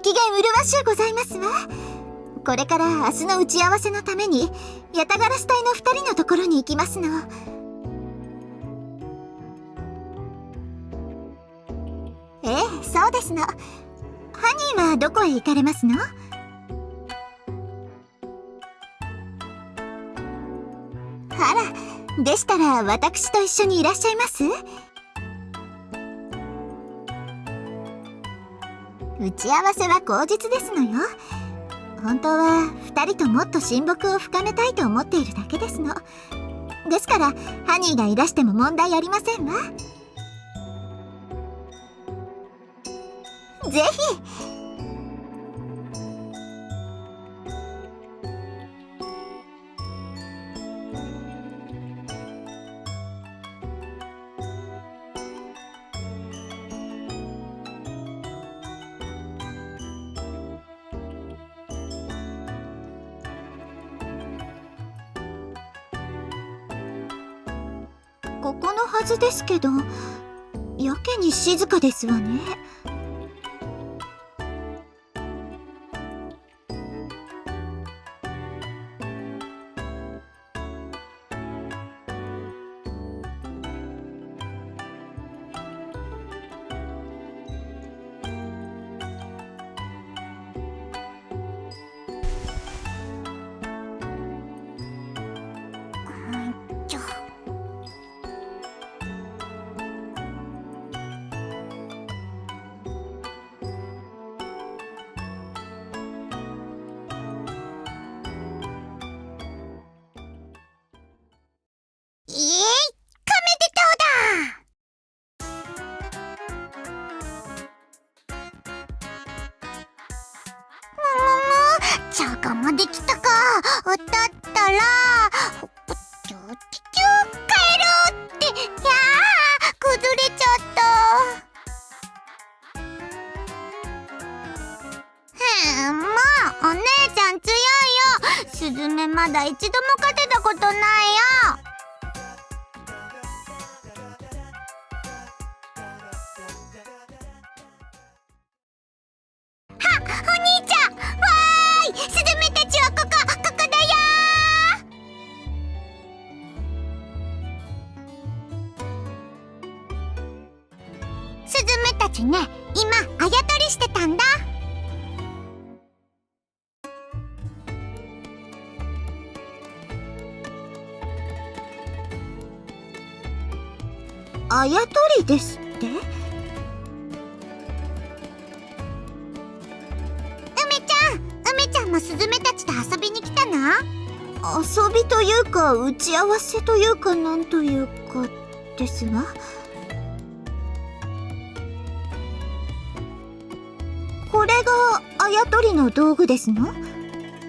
機嫌麗しゅうございますわ。これから明日の打ち合わせのためにヤタガラス隊の2人のところに行きますの。ええ、そうですの。ハニーはどこへ行かれますの？あら、でしたら私と一緒にいらっしゃいます？打ち合わせは口実ですのよ。本当は2人ともっと親睦を深めたいと思っているだけですの。ですからハニーがいらしても問題ありませんわ。ぜひ。ここのはずですけど、やけに静かですわね。チャガまできたか。だったら帰ろうって。いやー、崩れちゃった。もうお姉ちゃん強いよ。スズメまだ一度も勝てたことないよ。お兄ちゃん、わーい、スズメたちはここだよー。スズメたちね、今あやとりしてたんだ。あやとりですって？梅ちゃんもスズメたちと遊びに来たの？遊びというか打ち合わせというかなんというかですわ。これがあやとりの道具ですの？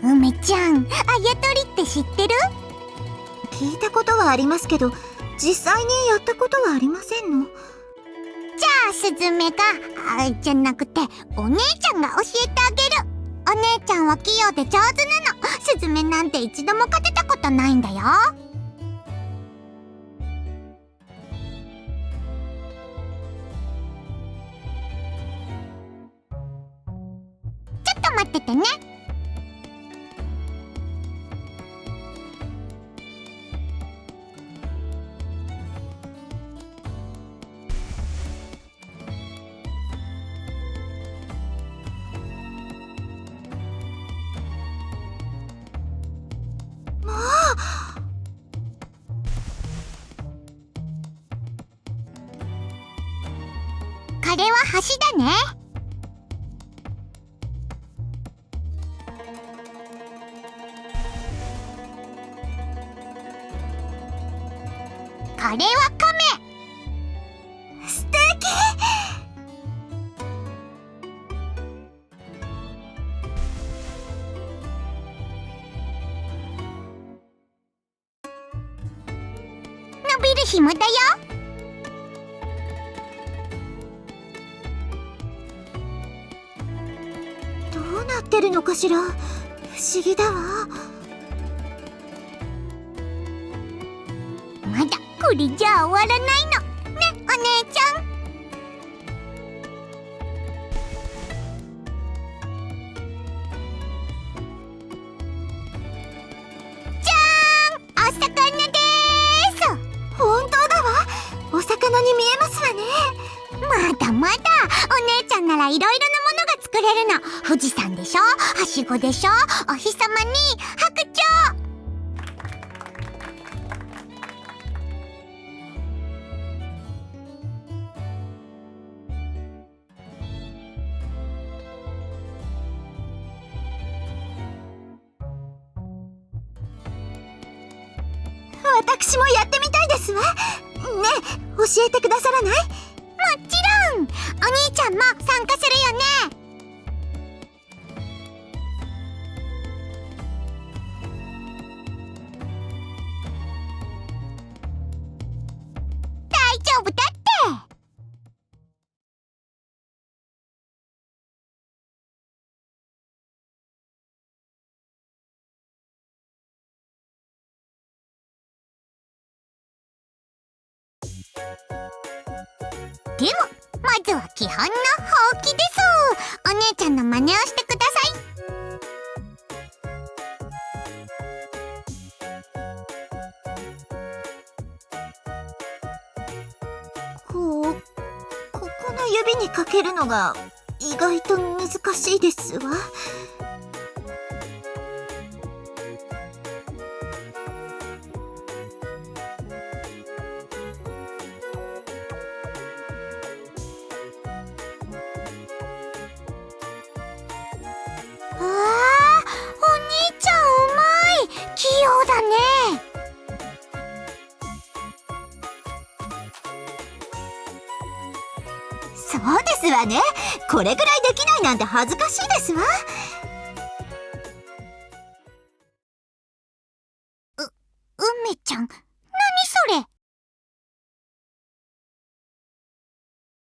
梅ちゃん、あやとりって知ってる？聞いたことはありますけど、実際にやったことはありませんの。じゃあスズメがじゃなくてお姉ちゃんが教えてあげる。お姉ちゃんは器用で上手なの。スズメなんて一度も勝てたことないんだよ。ちょっと待っててね。これは橋だね。これはカメ。素敵！伸びる紐だよ。どうなってるのかしら。不思議だわ。まだこれじゃ終わらないのね、お姉ちゃん。まだ。お姉ちゃんならいろいろなものが作れるの。富士山でしょ、はしごでしょ、お日様に白鳥。私もやってみたいですわ。ねえ、教えてくださらない？もちろん。お兄ちゃんも参加するよね。大丈夫だって。でもまずは基本のほうきです。お姉ちゃんの真似をしてください。ここの指にかけるのが意外と難しいですわ。お兄ちゃんうまい。器用だね。そうですわね。これぐらいできないなんて恥ずかしいですわ。梅ちゃん、何そ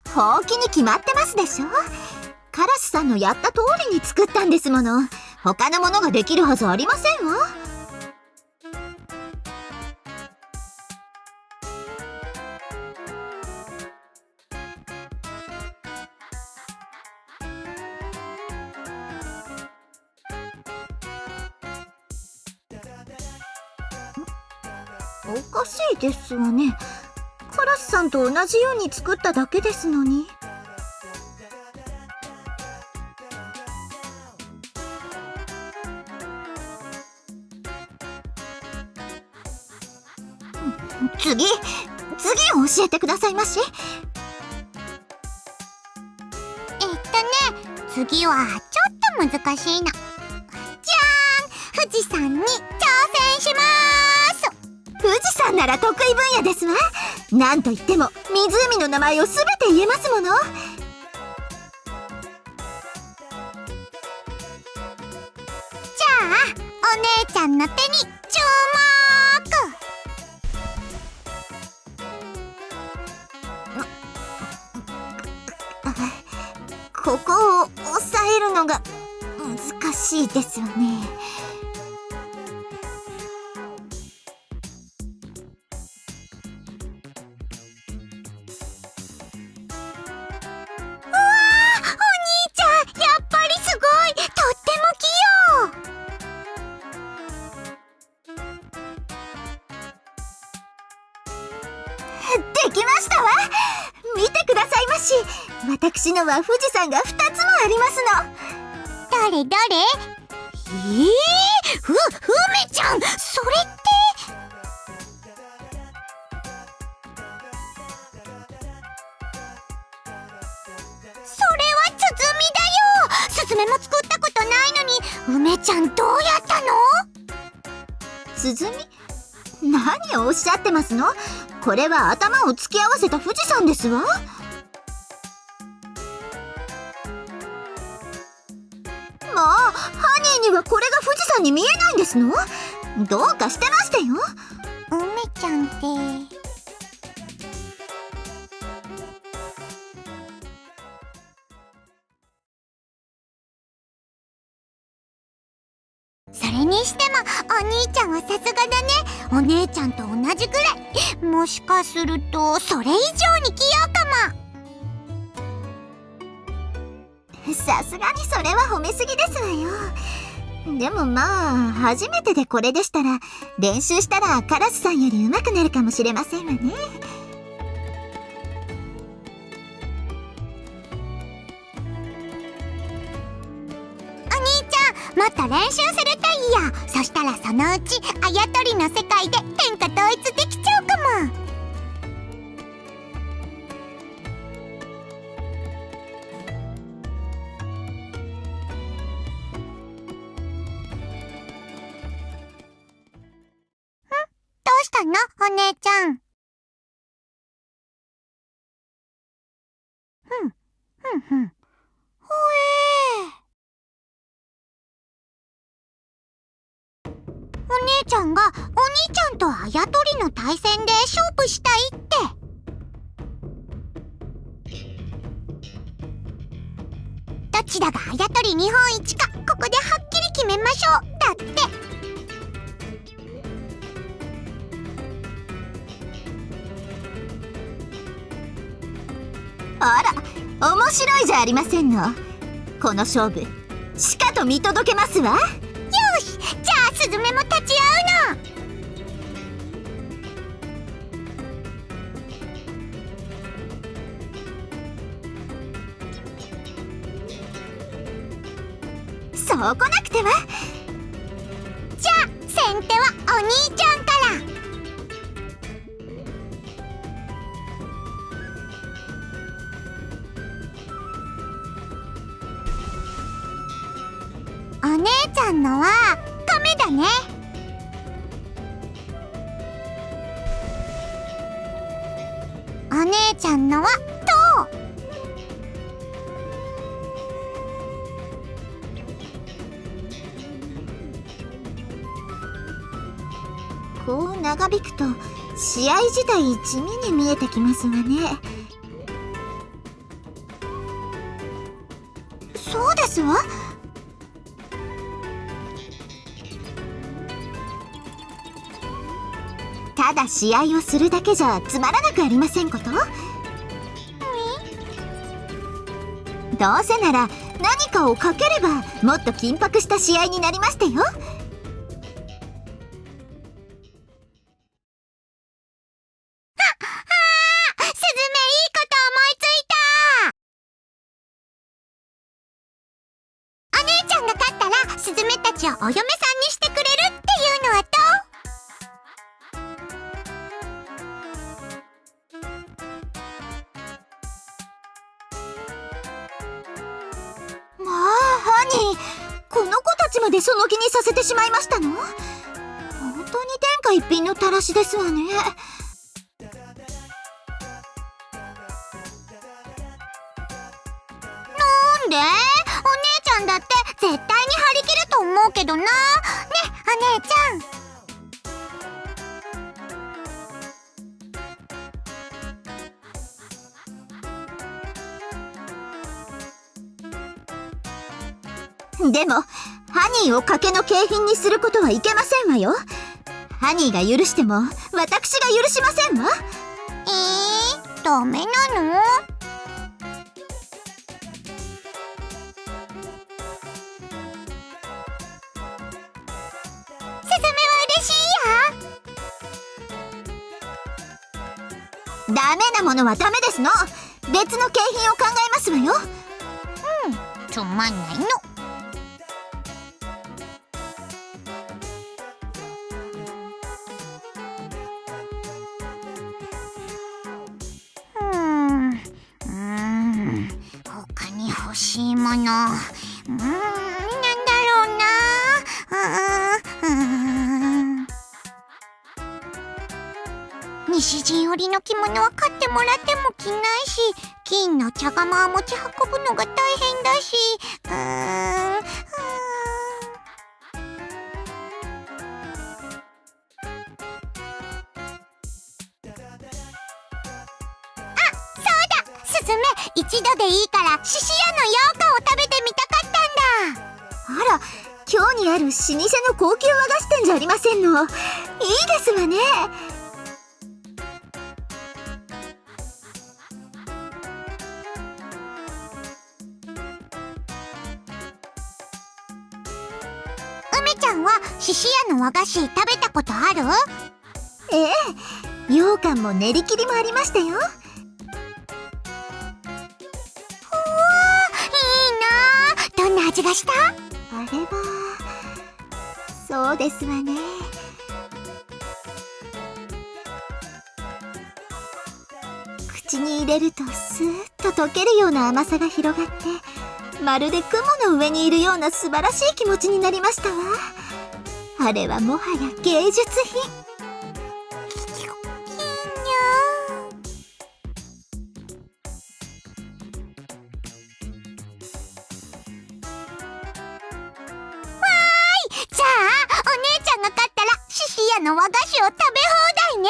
れ。ほうきに決まってますでしょ。カラスさんのやった通りに作ったんですもの。他のものができるはずありませんわ。おかしいですわね。カラスさんと同じように作っただけですのに。次を教えてくださいまし。次はちょっと難しいの。じゃーん、富士山に挑戦しまーす。富士山なら得意分野ですわ。なんといっても湖の名前をすべて言えますもの。じゃあお姉ちゃんの手に注目。ここを押さえるのが難しいですよね。できましたわ。見てくださいまし。私のは富士山が2つもありますの。どれどれ。梅ちゃん、それって。それは鼓だよ。スズメも作ったことないのに、梅ちゃんどうやったの？鼓？何をおっしゃってますの？これは頭を突き合わせた富士山ですわ。もうハニーにはこれが富士山に見えないんですの？どうかしてましたよ。梅ちゃんってそれにしてもお兄ちゃんはさすがだね。お姉ちゃんと同じくらい、もしかするとそれ以上に器用かも。さすがにそれは褒めすぎですわよ。でもまあ初めてでこれでしたら、練習したらカラスさんより上手くなるかもしれませんわね。もっと練習するといいよ。そしたらそのうちあやとりの世界で天下統一できちゃうかも。どうしたのお姉ちゃん。ほお姉ちゃんがお兄ちゃんとあやとりの対戦で勝負したいって。どちらがあやとり日本一かここではっきり決めましょうだって。あら、面白いじゃありませんの。この勝負しかと見届けますわ。よし、じゃあスズメも立ち会うの。そうこなくては。じゃあ先手はお兄ちゃんから。お姉ちゃんのは亀だね。お姉ちゃんのは塔。こう長引くと試合自体地味に見えてきますわね。そうですわ。ただ試合をするだけじゃつまらなくありませんこと。どうせなら何かをかければもっと緊迫した試合になりましたよ。スズメたちをお嫁さんにしてくれるっていうのはどう？まあハニー、この子たちまでその気にさせてしまいましたの？本当に天下一品のたらしですわね。なんで？お姉ちゃんだって絶対に張り切ると思うけどな。ね、お姉ちゃん。でもハニーを賭けの景品にすることはいけませんわよ。ハニーが許しても私が許しませんわ。ダメなの？ダメなものはダメですの。別の景品を考えますわよ。つまんないの。他に欲しいもの。なんだろうな。西陣織の着物は買ってもらっても着ないし、金の茶釜は持ち運ぶのが大変だし、スズメ、一度でいいから獅子屋の羊羹を食べてみたかったんだ。あら、今日にある老舗の高級和菓子店じゃありませんの。いいですわね。梅ちゃんは獅子屋の和菓子食べたことある？ええ、羊羹も練り切りもありましたよ。どんな味がした？あれはそうですわね。口に入れるとスーッと溶けるような甘さが広がって、まるで雲の上にいるような素晴らしい気持ちになりましたわ。あれはもはや芸術品。じゃあお姉ちゃんが勝ったらシシヤの和菓子を食べ放題ね。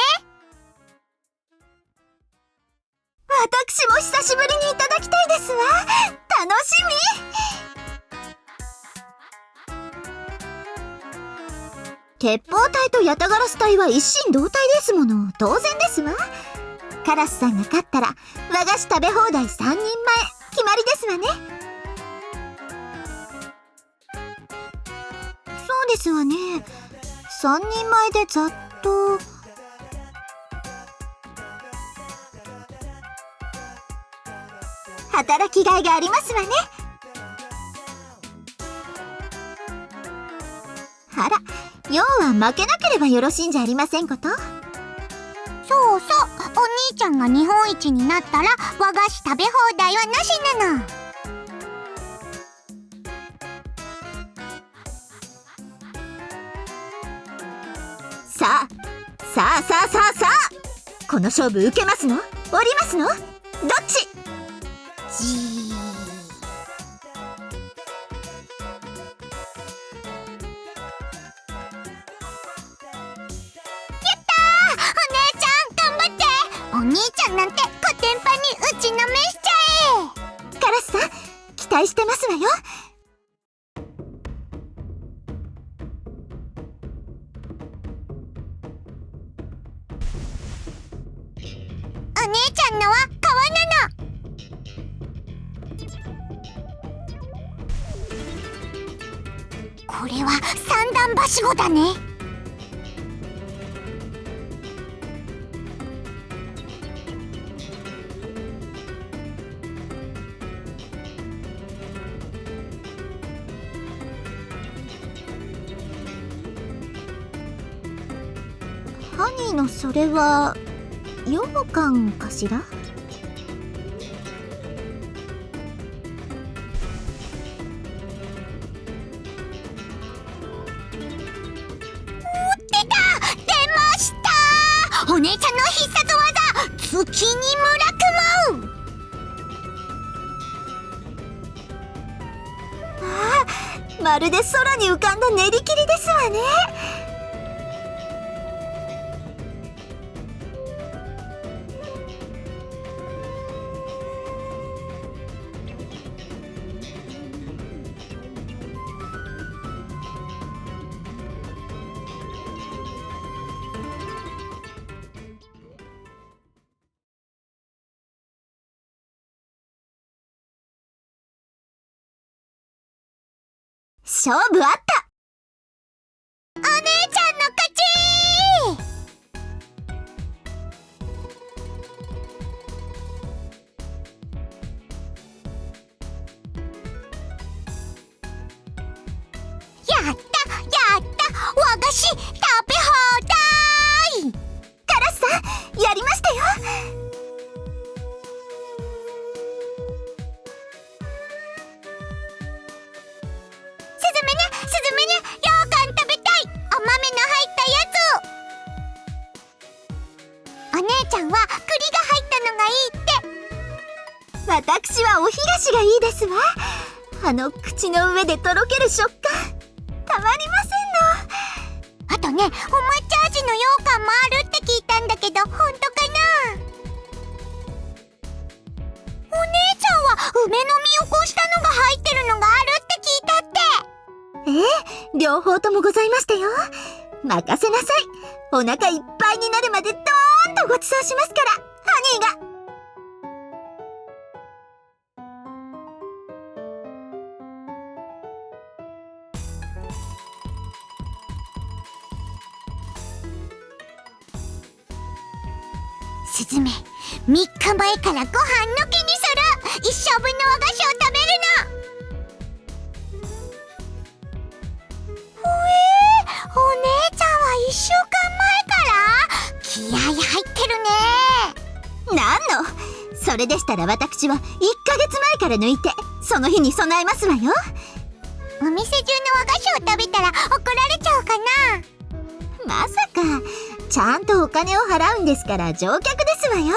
私も久しぶりにいただきたいですわ。楽しみ。鉄砲隊とヤタガラス隊は一心同体ですもの。当然ですわ。カラスさんが勝ったら和菓子食べ放題3人前決まりですわね。そうですわね。3人前でざっと働きがいがありますわね。あら、要は負けなければよろしいんじゃありませんこと。そうそう、お兄ちゃんが日本一になったら和菓子食べ放題はなしなの。さあ、この勝負受けますの？降りますの？どっち？お兄ちゃんなんてコテンパンに打ちのめしちゃえ。カラスさん、期待してますわよ。お姉ちゃんのは川なの。これは三段はしごだね。ハニーのそれは羊羹かしら？お姉ちゃんの必殺技、月に村雲。ああ、まるで空に浮かんだ練り切りですわね。勝負あった。お姉ちゃんの勝ち。やった和菓子食べ放題。カラスさん、やりましたよ。スズメね、羊羹食べたい。お豆の入ったやつ。お姉ちゃんは栗が入ったのがいいって。私はお東がいいですわ。口の上でとろける食感、たまりませんの。あとね、お抹茶味の羊羹もあるって聞いたんだけど、本当かな？お姉ちゃんは梅の実をこしたのが入ってるのがあるって聞いたって。両方ともございましたよ。任せなさい。お腹いっぱいになるまでドーンとごちそうしますから、ハニーが。スズメ、3日前からご飯抜きにする。一生分の和菓子を食べるの。それでしたら私は1ヶ月前から抜いてその日に備えますわよ。お店中の和菓子を食べたら怒られちゃうかな。まさか、ちゃんとお金を払うんですから乗客ですわよ。